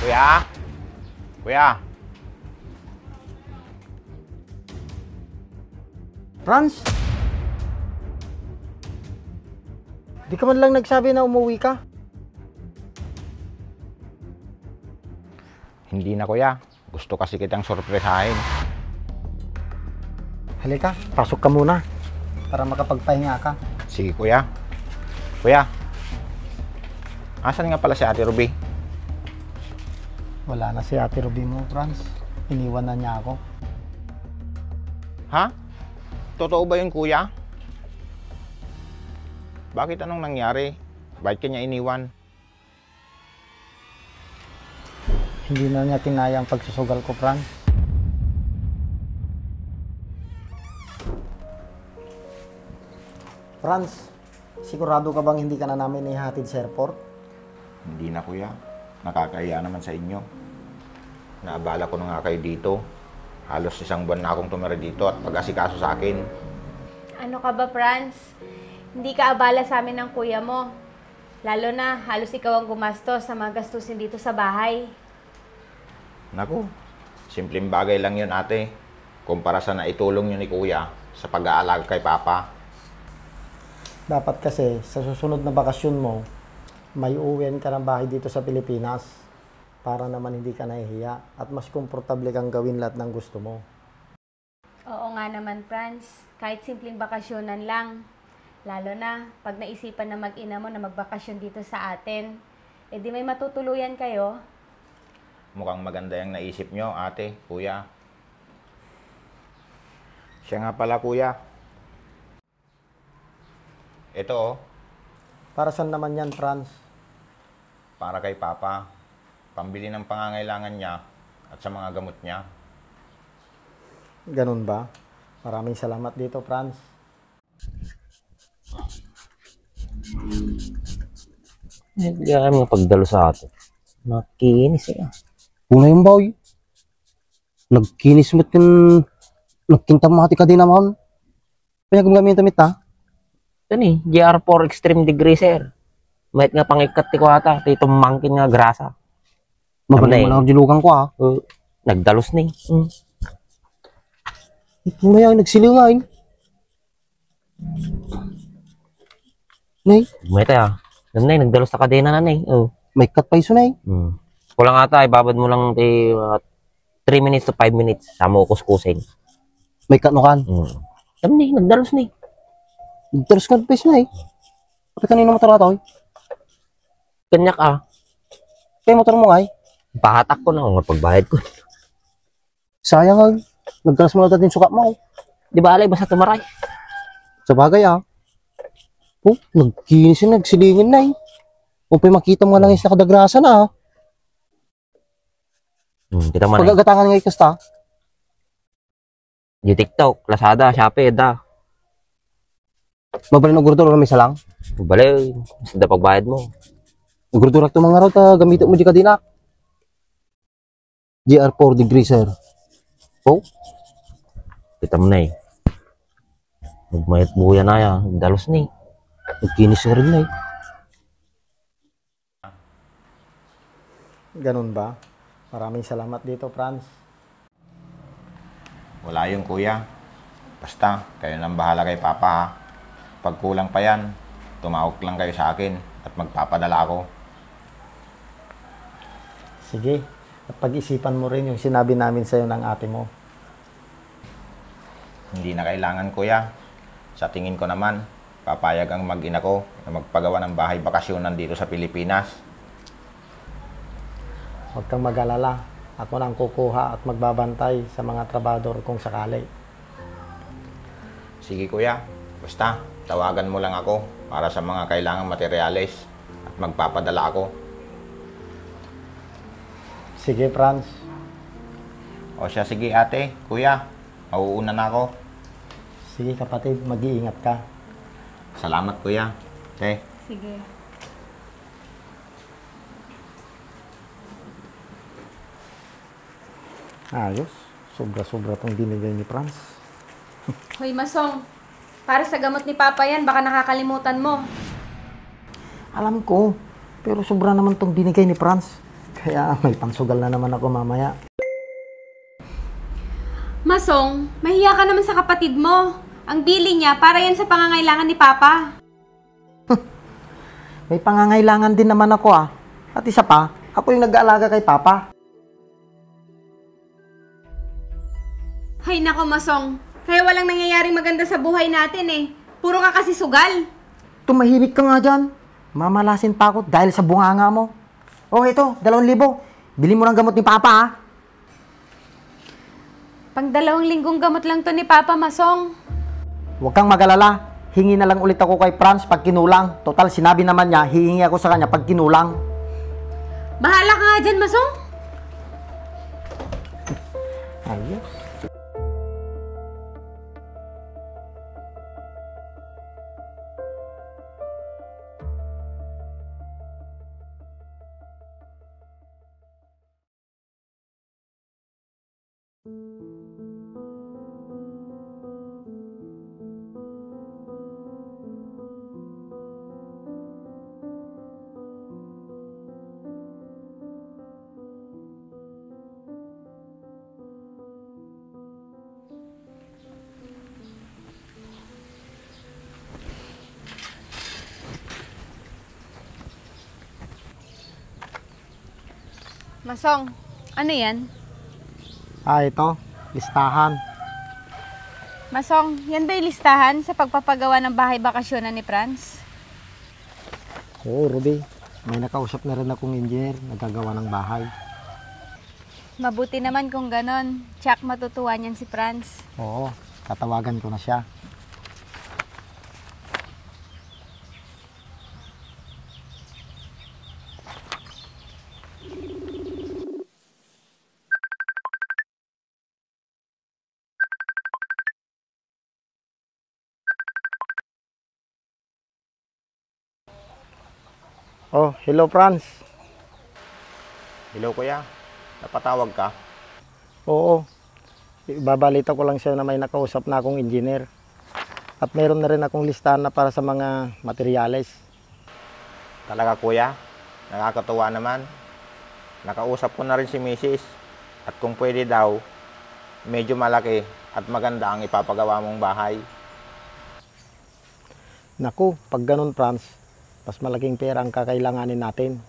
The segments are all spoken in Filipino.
Kuya? Kuya? Franz? Di ka man lang nagsabi na umuwi ka? Hindi na kuya. Gusto kasi kitang sorpresahin. Halika, pasok ka muna para makapagpahinga ka. Sige kuya. Kuya, asan nga pala si Ate Ruby? Wala na si Ate Ruby mo, Franz. Iniwan na niya ako. Ha? Totoo ba yun kuya? Bakit anong nangyari? Bakit kanya iniwan? Hindi na niya kinaya ang pagsusugal ko, Franz. Franz, sigurado ka bang hindi ka na namin ihatid sa airport? Hindi na kuya. Nakakahiya naman sa inyo. Naabala ko na nga kayo dito. Halos 1 buwan na akong tumira dito at pag-asikaso sa akin. Ano ka ba, Franz? Hindi ka abala sa amin ng kuya mo. Lalo na, halos ikaw ang gumastos sa mga gastusin dito sa bahay. Naku, simpleng bagay lang yun ate. Kumpara sa naitulong yun ni kuya sa pag-aalaga kay papa. Dapat kasi sa susunod na bakasyon mo, may uwian ka ng bahay dito sa Pilipinas para naman hindi ka nahihiya at mas komportable kang gawin lahat ng gusto mo. Oo nga naman, Franz. Kahit simpleng bakasyonan lang. Lalo na, pag naisipan na mag-ina mo na magbakasyon dito sa atin, edi may matutuluyan kayo. Mukhang maganda yung naisip nyo ate, kuya. Siya nga pala kuya. Ito oh, Para saan naman yan, Franz? para kay papa. Pambili ng pangangailangan niya at sa mga gamot niya. Ganun ba? Maraming salamat dito, Franz. Hindi kaya mga pagdalo sa ato. Nakinis eh. Una yung boy. Nagkinis mo't yung nagkintamati ka din naman. Kaya kung gamit ha? Ito ni, GR4 Extreme Degree, sir. Mahit nga pangikat ti ko ata. Ito mangkin nga grasa. Mabalay mo lang ang dilugan ko ha. Nagdalos ni. Ito na yan, nagsilingay. Nay? Mahit ha. Nay, nagdalos na kadena na nay. May cut pa iso nay. Kulang ata, ibabad mo lang 3 minutes to 5 minutes. Sama ko kuskusin. May cut no kan? Sabi ni, nagdalos ni. Nagdalos ka pa iso nay. Kapag kanino motor ato eh? Kanyak kaya motor mo ay? Pahatak ko na kung pagbayad ko. Sayang ay. Nagdalos mo na din sukat mo. Di ba alay, basta tumaray. Sa bagay nagkinis yun, nagsilingin na eh. Kung pa'y makita mo lang is nakadagrasa na kita man pag-agatangan ngay kasta. Di TikTok, Lazada, Shopee, Mabalin ang gurdura may salang? Mabalin, basta pagbayad mo. Ang gurdura ito mga raw, gamitin mo di ka dinak. GR4 degree, sir. Kita mo na eh. Magmayat buya na yan, dalos na eh. Nagkinis na rin na eh. Ganun ba? Maraming salamat dito, Franz. Wala yung kuya. Basta, kayo nang bahala kay papa ha. Pag kulang pa yan, tumawag lang kayo sa akin at magpapadala ako. Sige, at pag-isipan mo rin yung sinabi namin sa'yo ng ate mo. Hindi na kailangan kuya. Sa tingin ko naman, papayag ang mag-ina ko na magpagawa ng bahay bakasyonan dito sa Pilipinas. Huwag kang mag-alala. Ako nang kukuha at magbabantay sa mga trabador kung sakali. Sige kuya, basta tawagan mo lang ako para sa mga kailangang materyales at magpapadala ako. Sige, Franz. O siya, sige ate, kuya, mauuna na ako. Sige kapatid, mag-iingat ka. Salamat kuya. Okay. Sige. Ayos. Sobra-sobra tong binigay ni Franz. Hoy, Masong. Para sa gamot ni Papa yan, baka nakakalimutan mo. Alam ko, pero sobra naman tong binigay ni Franz. Kaya may pangsugal na naman ako mamaya. Masong, mahiya ka naman sa kapatid mo. Ang bili niya, para yan sa pangangailangan ni Papa. May pangangailangan din naman ako ah. At isa pa, ako yung nag-aalaga kay Papa. Hay nako, Masong. Kaya walang nangyayaring maganda sa buhay natin eh. Puro ka kasi sugal. Tumahimik ka nga dyan. Mamalasin pa ako dahil sa bunganga mo. Oh, ito, 2,000. Bili mo ng gamot ni Papa ah. Pang 2 linggong gamot lang to ni Papa, Masong. Huwag kang mag-alala. Hingi na lang ulit ako kay Franz pag kinulang. Total, sinabi naman niya, hihingi ako sa kanya pag kinulang. Bahala ka nga dyan, Masong. Ayos. Masong, ano yan? Ah, ito, listahan. Masong, yan ba yung listahan sa pagpapagawa ng bahay bakasyonan ni Franz? Oo, Ruby. May nakausap na rin akong engineer na gagawa ng bahay. Mabuti naman kung ganon. Tsak matutuwa niyan si Franz. Oo, tatawagan ko na siya. Oh, hello Franz. Hello kuya, napatawag ka? Oo, ibabalita ko lang siya na may nakausap na akong engineer. At mayroon na rin akong listahan na para sa mga materyales. Talaga kuya, nakakatuwa naman. Nakausap ko na rin si Mrs. At kung pwede daw, medyo malaki at maganda ang ipapagawa mong bahay. Naku, pag ganun Franz, mas malaking pera ang kakailanganin natin.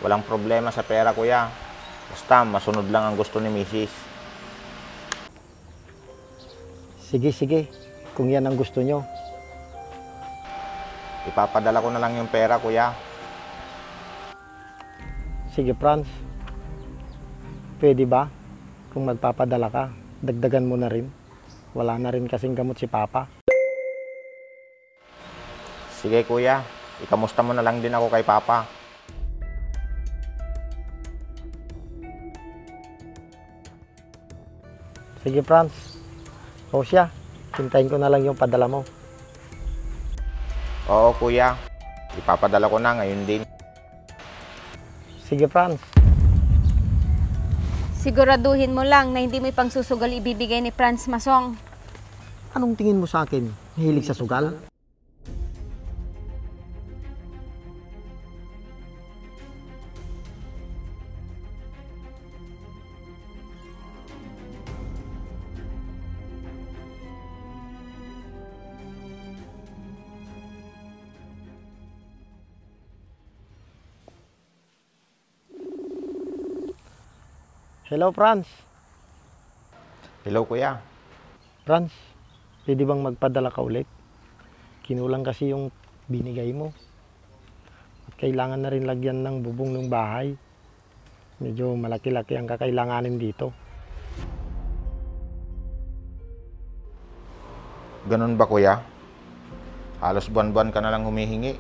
Walang problema sa pera kuya. Basta masunod lang ang gusto ni Mrs. Sige, sige, kung yan ang gusto nyo. Ipapadala ko na lang yung pera kuya. Sige Franz, pwede ba? Kung magpapadala ka, dagdagan mo na rin. Wala na rin kasing gamot si Papa. Sige kuya, ikamusta mo na lang din ako kay Papa. Sige Franz, o siya, hintayin ko na lang yung padala mo. Oo kuya, ipapadala ko na ngayon din. Sige Franz. Siguraduhin mo lang na hindi mo pangsusugal ibibigay ni Franz, Masong. Anong tingin mo sa akin? Mahilig sa sugal? Hello Franz. Hello kuya. Franz, pwede bang magpadala ka ulit? Kinulang kasi yung binigay mo. At kailangan na rin lagyan ng bubong ng bahay. Medyo malaki-laki ang kakailanganin dito. Ganun ba kuya? Halos buwan-buwan ka na lang humihingi.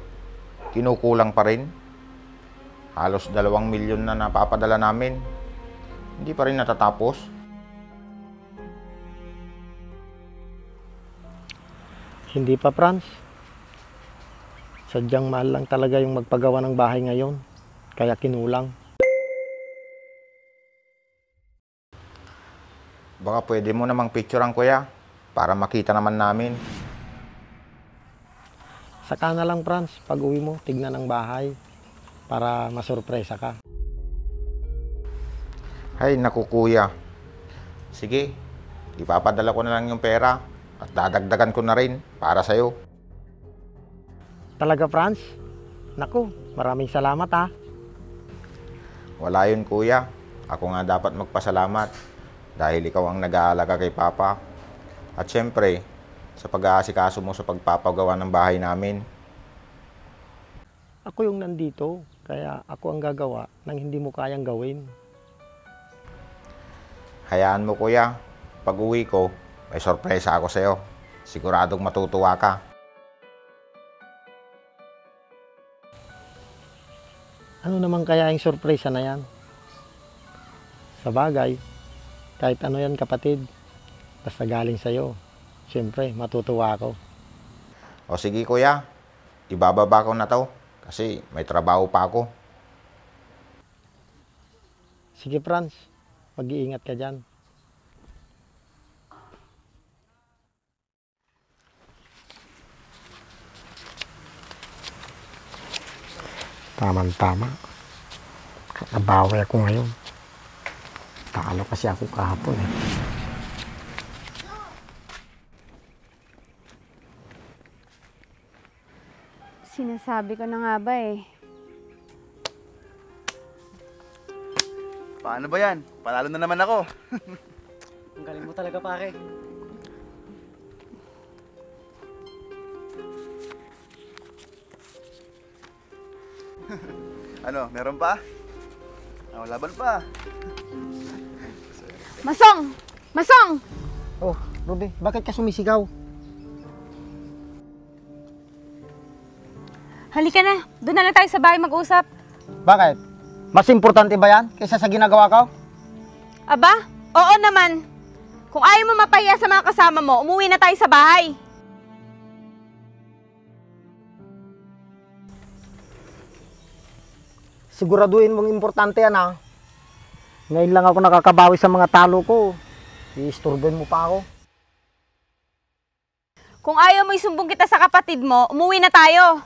Kinukulang pa rin. Halos 2 milyon na napapadala namin. Hindi pa rin natatapos. Hindi pa Franz. Sadyang mahal lang talaga yung magpagawa ng bahay ngayon. Kaya kinulang. Baka pwede mo namang picturean kuya para makita naman namin. Saka na lang Franz, pag uwi mo, tignan ang bahay para masurpresa ka. Ay, naku kuya. Sige, ipapadala ko na lang yung pera at dadagdagan ko na rin para sa'yo. Talaga, Franz? Naku, maraming salamat ha. Wala yun kuya. Ako nga dapat magpasalamat dahil ikaw ang nag-aalaga kay Papa. At syempre, sa pag-aasikaso mo sa pagpapagawa ng bahay namin. Ako yung nandito, kaya ako ang gagawa ng hindi mo kayang gawin. Hayaan mo kuya, pag uwi ko, may sorpresa ako sa'yo. Siguradong matutuwa ka. Ano naman kaya yung sorpresa na yan? Sa bagay, kahit ano yan kapatid, basta galing sa'yo, siyempre matutuwa ako. O sige kuya, ibababa ko na to kasi may trabaho pa ako. Sige Franz, mag-iingat ka dyan. Tama-tama. Nabawi ako ngayon. Talo kasi ako kahapon eh. Sinasabi ko na nga ba eh. Paano ba yan? Panalo na naman ako. Ang galing mo talaga pare. Ano, meron pa? Laban pa. Masong! Masong! Oh, Ruby, bakit ka sumisigaw? Halika na. Doon na lang tayo sa bahay mag-usap. Bakit? Mas importante ba yan kaysa sa ginagawa ko? Aba? Oo naman. Kung ayaw mo mapahiya sa mga kasama mo, umuwi na tayo sa bahay. Siguraduhin mong importante yan ha. Ngayon lang ako nakakabawi sa mga talo ko. I-isturban mo pa ako. Kung ayaw mo isumbong kita sa kapatid mo, umuwi na tayo.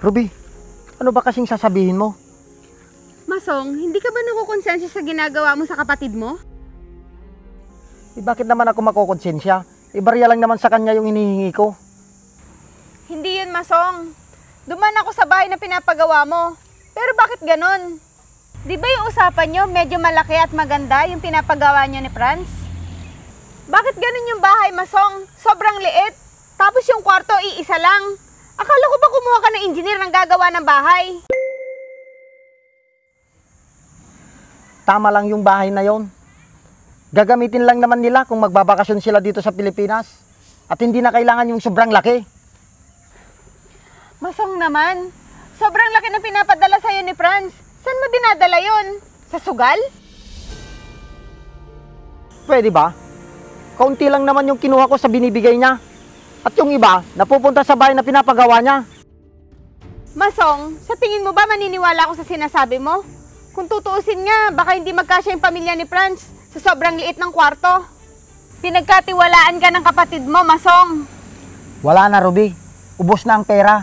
Ruby, ano ba kasing sasabihin mo? Masong, hindi ka ba nakukonsensya sa ginagawa mo sa kapatid mo? Bakit naman ako makokonsensya? Ibarya lang naman sa kanya yung hinihingi ko. Hindi yun, Masong. Duman ako sa bahay na pinapagawa mo. Pero bakit ganon? Di ba yung usapan nyo medyo malaki at maganda yung pinapagawa nyo ni Franz? Bakit ganon yung bahay, Masong? Sobrang liit. Tapos yung kwarto, iisa lang. Akala ko ba kumuha ka ng engineer ng gagawa ng bahay? Tama lang yung bahay na yon. Gagamitin lang naman nila kung magbabakasyon sila dito sa Pilipinas. At hindi na kailangan yung sobrang laki. Masong naman. Sobrang laki ng pinapadala sa'yo ni Franz. Saan mo dinadala yon? Sa sugal? Pwede ba? Kaunti lang naman yung kinuha ko sa binibigay niya. At yung iba, napupunta sa bahay na pinapagawa niya. Masong, sa tingin mo ba maniniwala ako sa sinasabi mo? Kung tutuusin nga, baka hindi magkasya yung pamilya ni Franz sa sobrang liit ng kwarto. Pinagkatiwalaan ka ng kapatid mo, Masong. Wala na, Ruby. Ubos na ang pera.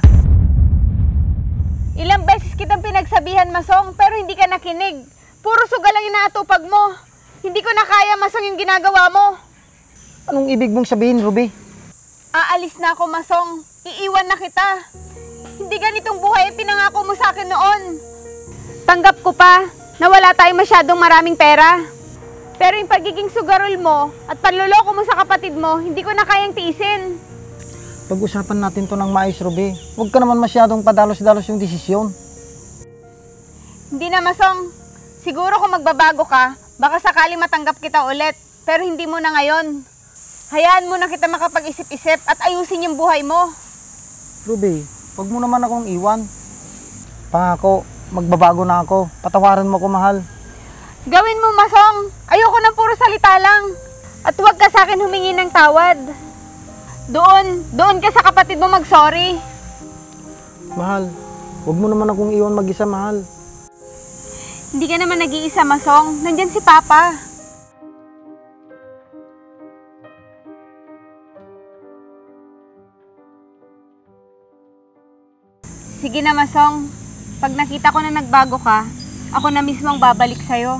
Ilang beses kitang pinagsabihan, Masong, pero hindi ka nakinig. Puro sugal ang inaatupag mo. Hindi ko na kaya, Masong, yung ginagawa mo. Anong ibig mong sabihin, Ruby? Aalis na ako, Masong. Iiwan na kita. Hindi ganitong buhay ang pinangako mo sa akin noon. Tanggap ko pa na wala tayong masyadong maraming pera. Pero yung pagiging sugarol mo at panloloko mo sa kapatid mo, hindi ko na kayang tiisin. Pag-usapan natin to ng maayos, Ruby. Huwag ka naman masyadong padalos-dalos yung desisyon. Hindi na, Masong. Siguro kung magbabago ka, baka sakali matanggap kita ulit. Pero hindi mo na ngayon. Hayaan mo na kita makapag-isip-isip at ayusin yung buhay mo. Ruby, huwag mo naman akong iwan. Pangako, magbabago na ako. Patawaran mo ko, mahal. Gawin mo, Masong. Ayoko ng puro salita lang. At huwag ka sa akin humingi ng tawad. Doon ka sa kapatid mo mag-sorry. Mahal, huwag mo naman akong iwan mag-isa, mahal. Hindi ka naman nag-iisa, Masong. Nandyan si Papa. Sige na, Masong. Pag nakita ko na nagbago ka, ako na mismo ang babalik sa'yo.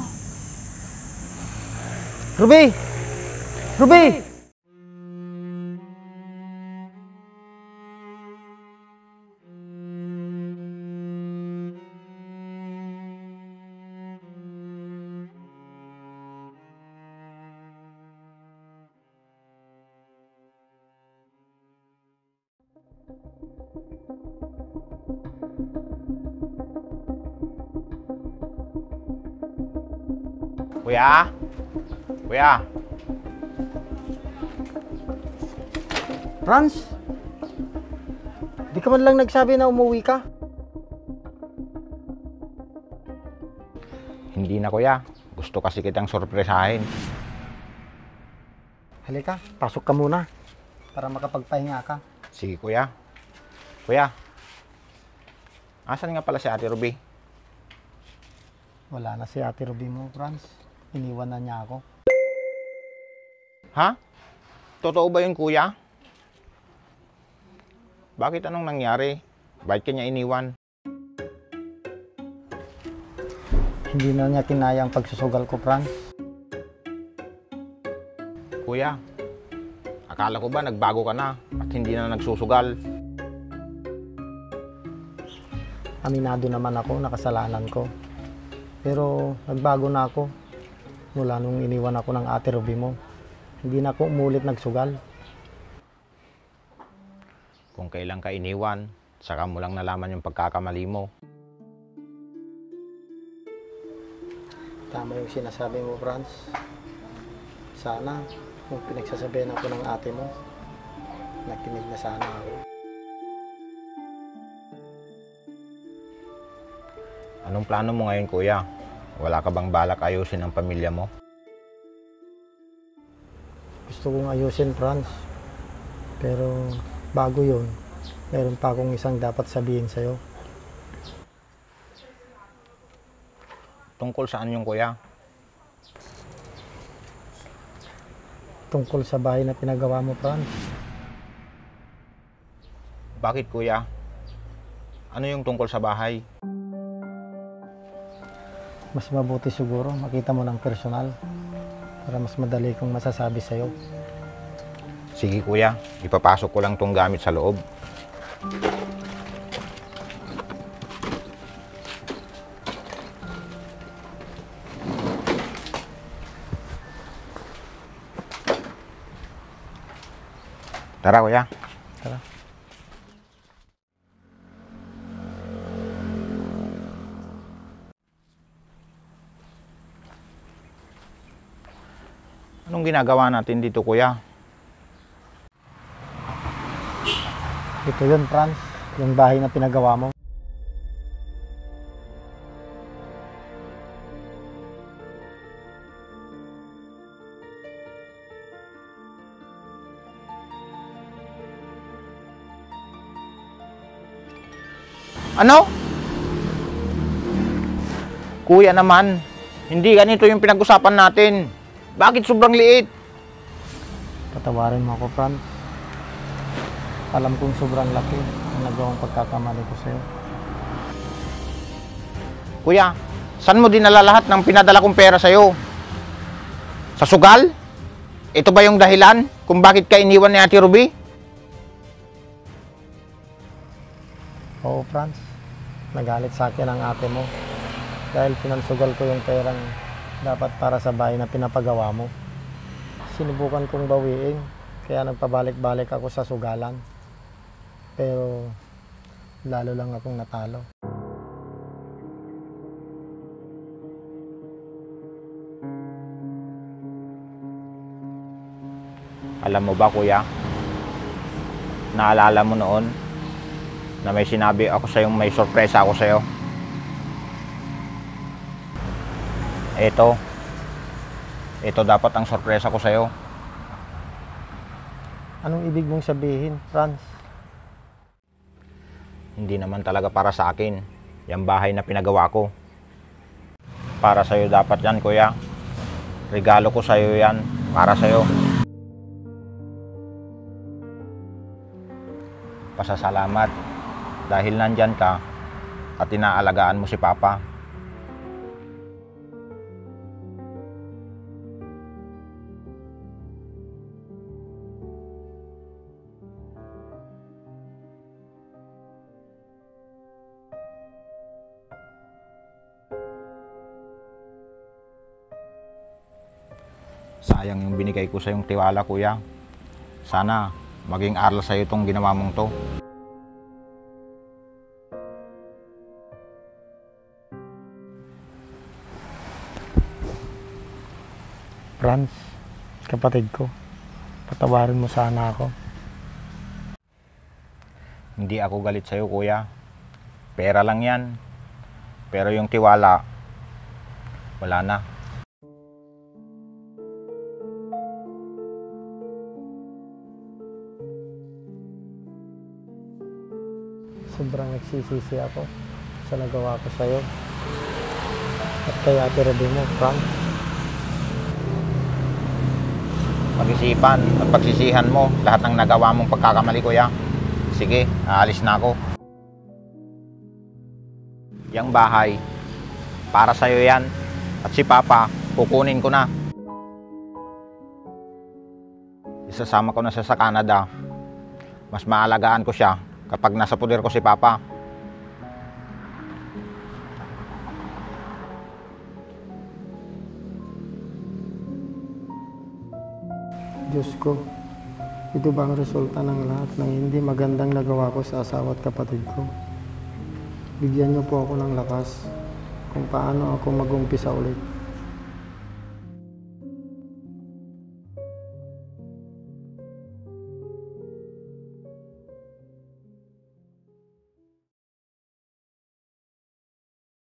Ruby! Ruby! Kuya? Kuya? Franz? Di ka man lang nagsabi na umuwi ka? Hindi na kuya. Gusto kasi kitang sorpresahin. Halika, pasok ka muna para makapagpahinga ka. Sige kuya. Kuya. Asan nga pala si Ate Ruby? Wala na si Ate Ruby mo, Franz. Iniwan na niya ako. Ha? Totoo ba yun kuya? Bakit anong nangyari? Bakit kanya iniwan? Hindi na niya kinaya ang pagsusugal ko, Franz. Kuya, akala ko ba nagbago ka na at hindi na nagsusugal? Aminado naman ako na kasalanan ko. Pero nagbago na ako mula nung iniwan ako ng Ate Ruby mo. Hindi na ako umulit nagsugal. Kung kailan ka iniwan, saka mo lang nalaman yung pagkakamali mo. Tama yung sinasabi mo, Franz. Sana kung pinagsasabihan ako ng ate mo, nakinig na sana ako. Anong plano mo ngayon kuya? Wala ka bang balak ayusin ang pamilya mo? Gusto kong ayusin, Franz. Pero bago yun, meron pa akong isang dapat sabihin sa'yo. Tungkol saan yung kuya? Tungkol sa bahay na pinagawa mo, Franz. Bakit kuya? Ano yung tungkol sa bahay? Mas mabuti siguro makita mo ng personal para mas madali kong masasabi sa'yo. Sige kuya, ipapasok ko lang tong gamit sa loob. Tara kuya. Tara. Anong ginagawa natin dito kuya? Ito yun, Franz. Yung bahay na pinagawa mo. Ano? Kuya naman, hindi ganito yung pinag-usapan natin. Bakit sobrang liit? Patawarin mo ako, Franz. Alam kong sobrang laki ang nagawang pagkakamali ko sa'yo. Kuya, saan mo dinala lahat ng pinadala kong pera sa'yo? Sa sugal? Ito ba yung dahilan kung bakit ka iniwan ni Ate Ruby? Oo, Franz. Nagalit sa akin ang ate mo dahil pinansugal ko yung perang dapat para sa bahay na pinapagawa mo. Sinubukan kong bawiin kaya nagpabalik-balik ako sa sugalan. Pero lalo lang akong natalo. Alam mo ba kuya, naalala mo noon na may sinabi ako sa'yo, may sorpresa ako sa'yo? Ito dapat ang sorpresa ko sa'yo. Anong ibig mong sabihin, Franz? Hindi naman talaga para sa akin yung bahay na pinagawa ko. Para sa'yo dapat yan kuya. Regalo ko sa'yo yan, para sa'yo. Pasasalamat dahil nandyan ka at inaalagaan mo si Papa. Sayang yung binigay ko sa yung tiwala, kuya. Sana maging aral sa'yo itong ginawa mong to. Franz, kapatid ko, patawarin mo sana ako. Hindi ako galit sa'yo, kuya. Pera lang yan. Pero yung tiwala, wala na. Sobrang nagsisisi ako sa nagawa ko sa'yo. At kay Ate Rabi mo, Franz. Pag-isipan at pagsisihan mo lahat ng nagawa mong pagkakamali, kuya. Sige, aalis na ako. Yang bahay, para sa'yo yan. At si Papa, kukunin ko na. Isasama ko na siya sa Canada. Mas maalagaan ko siya kapag nasa puder ko si Papa. Diyos ko, ito ba ang resulta ng lahat ng hindi magandang nagawa ko sa asawa at kapatid ko? Bigyan niyo po ako ng lakas kung paano ako mag-umpisa ulit.